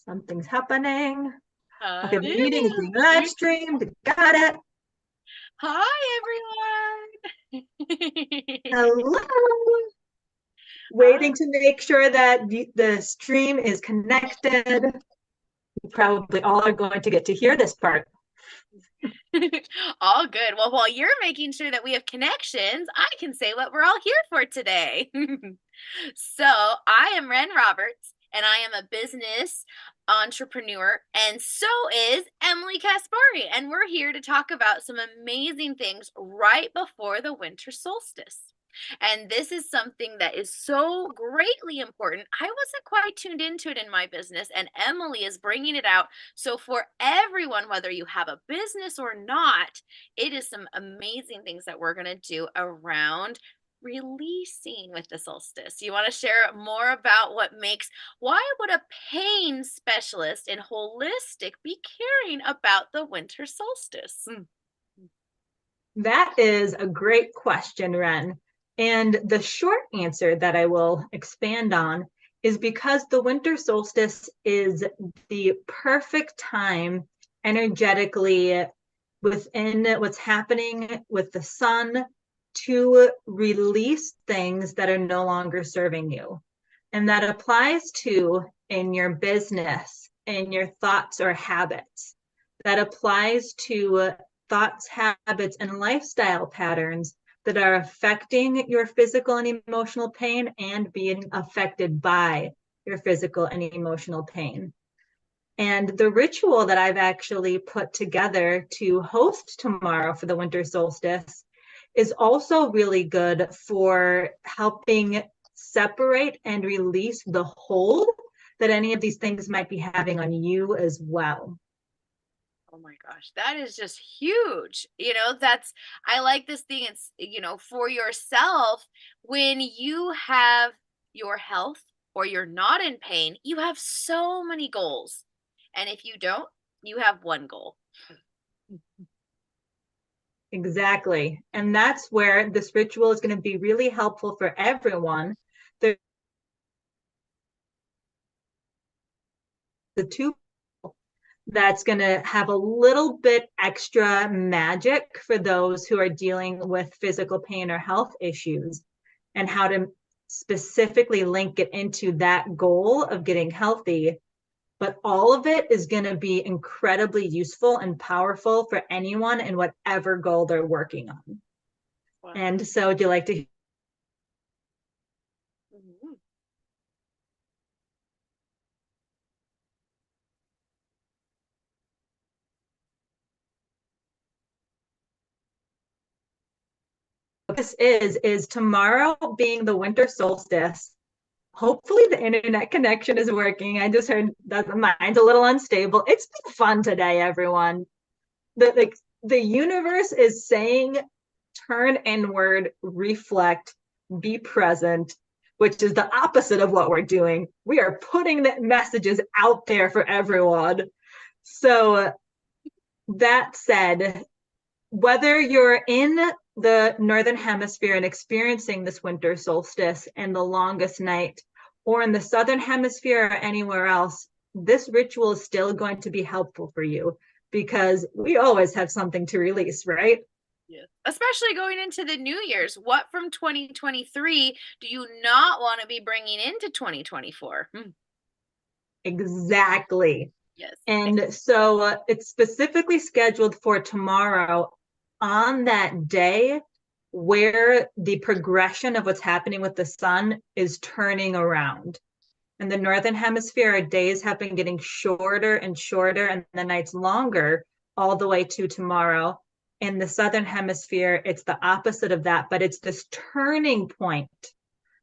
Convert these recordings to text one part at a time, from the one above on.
Something's happening. Okay, the It meeting is being live is. streamed. Got it. Hi, everyone. Hello. Hi. Waiting to make sure that the stream is connected. You probably all are going to get to hear this part. All good. Well, while you're making sure that we have connections, I can say what we're all here for today. So, I am Ren Roberts, and I am a business entrepreneur, and so is Emily Kaspari. And we're here to talk about some amazing things right before the winter solstice. And this is something that is so greatly important. I wasn't quite tuned into it in my business, and Emily is bringing it out. So, for everyone, whether you have a business or not, it is some amazing things that we're going to do around releasing with the solstice. You want to share more about why would a pain specialist in holistic be caring about the winter solstice? That is a great question, Ren. And the short answer that I will expand on is because the winter solstice is the perfect time energetically within what's happening with the sun to release things that are no longer serving you. And that applies to in your business, in your thoughts or habits. That applies to thoughts, habits, and lifestyle patterns that are affecting your physical and emotional pain and being affected by your physical and emotional pain. And the ritual that I've actually put together to host tomorrow for the winter solstice is also really good for helping separate and release the hold that any of these things might be having on you as well. Oh my gosh, that is just huge. I like this thing. It's, for yourself, when you have your health or you're not in pain, you have so many goals. And if you don't, you have one goal. Exactly. And that's where this ritual is going to be really helpful for everyone. The two that's going to have a little bit extra magic for those who are dealing with physical pain or health issues and how to specifically link it into that goal of getting healthy. But all of it is going to be incredibly useful and powerful for anyone in whatever goal they're working on. Wow. And so, would you like to? Mhm. This is tomorrow being the winter solstice. Hopefully the internet connection is working. I just heard that mine's a little unstable. It's been fun today, everyone. The universe is saying turn inward, reflect, be present, which is the opposite of what we're doing. We are putting the messages out there for everyone. So that said, whether you're in the northern hemisphere and experiencing this winter solstice and the longest night, or in the southern hemisphere or anywhere else, this ritual is still going to be helpful for you because we always have something to release, right? Yes. Especially going into the New Year's. What from 2023 do you not want to be bringing into 2024? Exactly. Yes. And so it's specifically scheduled for tomorrow on that day where the progression of what's happening with the sun is turning around. In the northern hemisphere, our days have been getting shorter and shorter, and the nights longer all the way to tomorrow. In the southern hemisphere, it's the opposite of that, but it's this turning point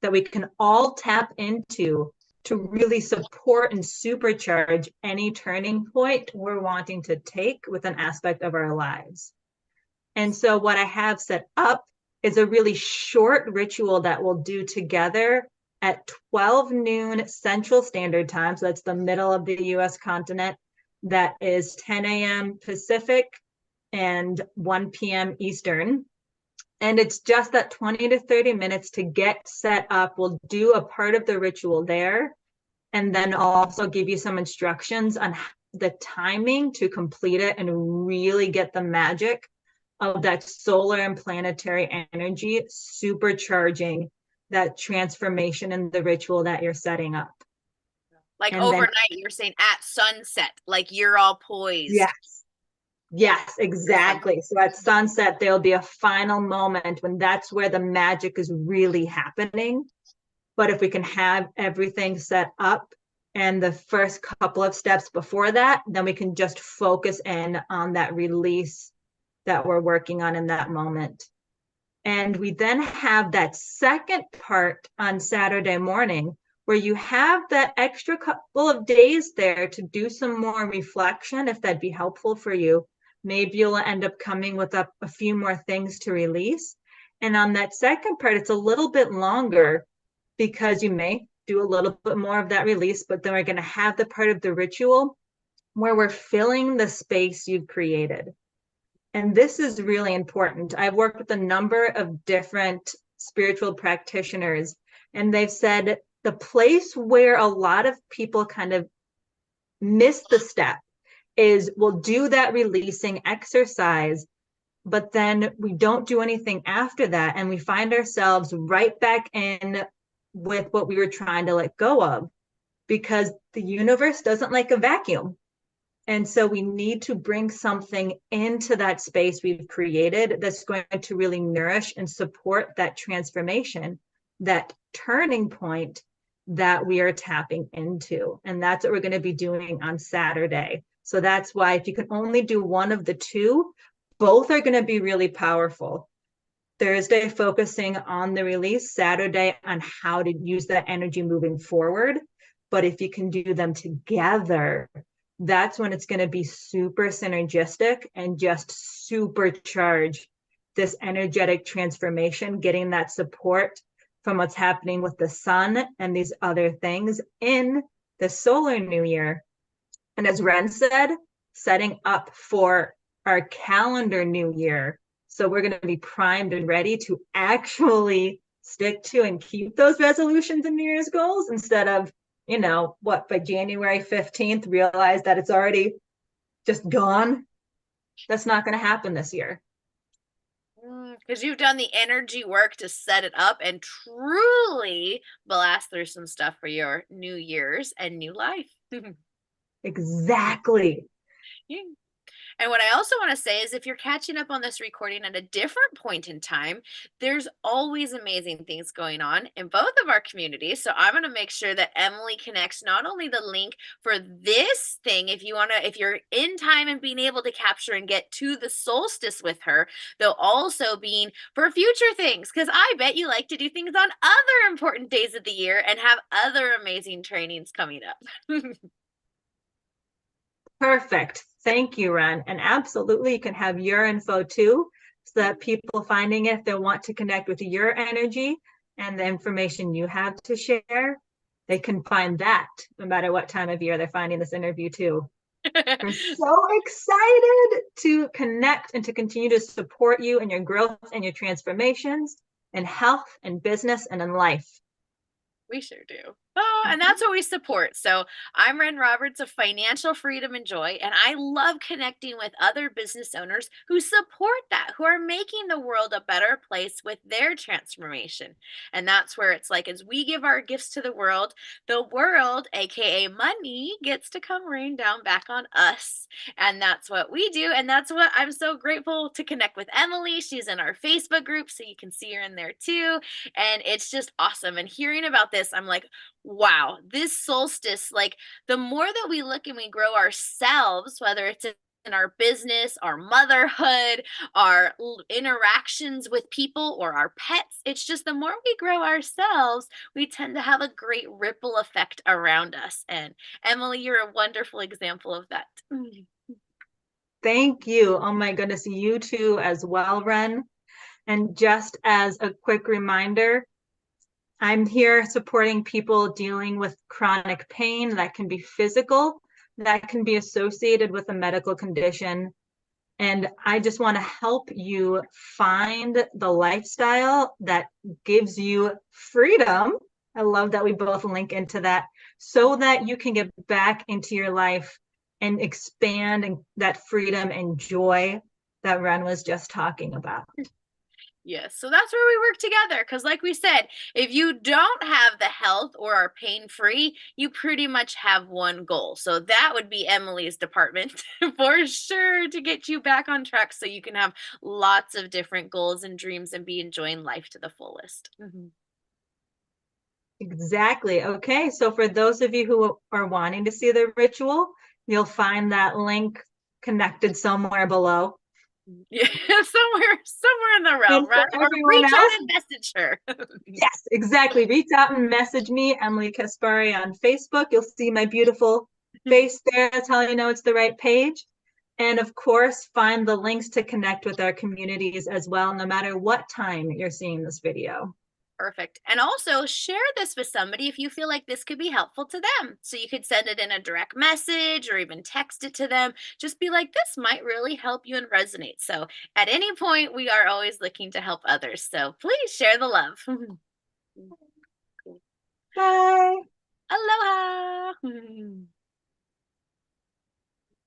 that we can all tap into to really support and supercharge any turning point we're wanting to take with an aspect of our lives. And so, what I have set up is a really short ritual that we'll do together at 12 noon Central Standard Time. So, that's the middle of the US continent. That is 10 a.m. Pacific and 1 p.m. Eastern. And it's just that 20 to 30 minutes to get set up. We'll do a part of the ritual there. And then I'll also give you some instructions on the timing to complete it and really get the magic of that solar and planetary energy supercharging that transformation in the ritual that you're setting up. Like And then, overnight, you're saying at sunset, like you're all poised. yes, yes, exactly. So at sunset, there'll be a final moment when that's where the magic is really happening. But if we can have everything set up and the first couple of steps before that, then we can just focus in on that release that we're working on in that moment. And we then have that second part on Saturday morning where you have that extra couple of days there to do some more reflection, if that'd be helpful for you. Maybe you'll end up coming with a few more things to release. And on that second part, it's a little bit longer because you may do a little bit more of that release, but then we're going to have the part of the ritual where we're filling the space you've created. And this is really important. I've worked with a number of different spiritual practitioners, and they've said the place where a lot of people kind of miss the step is we'll do that releasing exercise, but then we don't do anything after that. And we find ourselves right back in with what we were trying to let go of, because the universe doesn't like a vacuum. And so we need to bring something into that space we've created that's going to really nourish and support that transformation, that turning point that we are tapping into. And that's what we're going to be doing on Saturday. So that's why if you can only do one of the two, both are going to be really powerful. Thursday focusing on the release, Saturday on how to use that energy moving forward. But if you can do them together, that's when it's going to be super synergistic and just supercharge this energetic transformation, getting that support from what's happening with the sun and these other things in the solar new year. And as Ren said, setting up for our calendar new year. So we're going to be primed and ready to actually stick to and keep those resolutions and New Year's goals instead of, by January 15th, realize that it's already just gone. That's not going to happen this year. Because you've done the energy work to set it up and truly blast through some stuff for your New Year's and new life. Exactly. Yeah. And what I also want to say is if you're catching up on this recording at a different point in time, there's always amazing things going on in both of our communities. So I'm going to make sure that Emily connects not only the link for this thing, if you're in time and being able to capture and get to the solstice with her, they'll also be for future things. Because I bet you like to do things on other important days of the year and have other amazing trainings coming up. Perfect. Thank you, Ren. And absolutely, you can have your info too, so that people finding it, if they want to connect with your energy and the information you have to share, they can find that no matter what time of year they're finding this interview too. We're so excited to connect and to continue to support you in your growth and your transformations in health and business and in life. We sure do. Oh, and that's what we support. So I'm Ren Roberts of Financial Freedom and Joy, and I love connecting with other business owners who support that, who are making the world a better place with their transformation. And that's where it's like, as we give our gifts to the world, aka money, gets to come rain down back on us. And that's what we do. And that's what I'm so grateful to connect with Emily. She's in our Facebook group, so you can see her in there too. And it's just awesome. And hearing about this, I'm like, wow, this solstice, like the more that we look and we grow ourselves, whether it's in our business, our motherhood, our interactions with people or our pets, it's just the more we grow ourselves, we tend to have a great ripple effect around us. And Emily, you're a wonderful example of that. Thank you. Oh my goodness, you too as well, Ren. And just as a quick reminder, I'm here supporting people dealing with chronic pain that can be physical, that can be associated with a medical condition. And I just want to help you find the lifestyle that gives you freedom I love that we both link into that so that you can get back into your life and expand and that freedom and joy that Ren was just talking about. Yes, so that's where we work together. Because, like we said, if you don't have the health or are pain free, you pretty much have one goal. So that would be Emily's department for sure to get you back on track so you can have lots of different goals and dreams and be enjoying life to the fullest. Exactly. Okay. So for those of you who are wanting to see the ritual, you'll find that link connected somewhere below. Yeah, somewhere in the And realm, for right? Or everyone reach out else, and message her. yes, exactly. Reach out and message me, Emily Kaspari, on Facebook. You'll see my beautiful face there. That's how you know it's the right page. And of course, find the links to connect with our communities as well, no matter what time you're seeing this video. Perfect. And also share this with somebody if you feel like this could be helpful to them. So you could send it in a direct message or even text it to them. Just be like, this might really help you and resonate. So at any point, we are always looking to help others. So please share the love. Bye.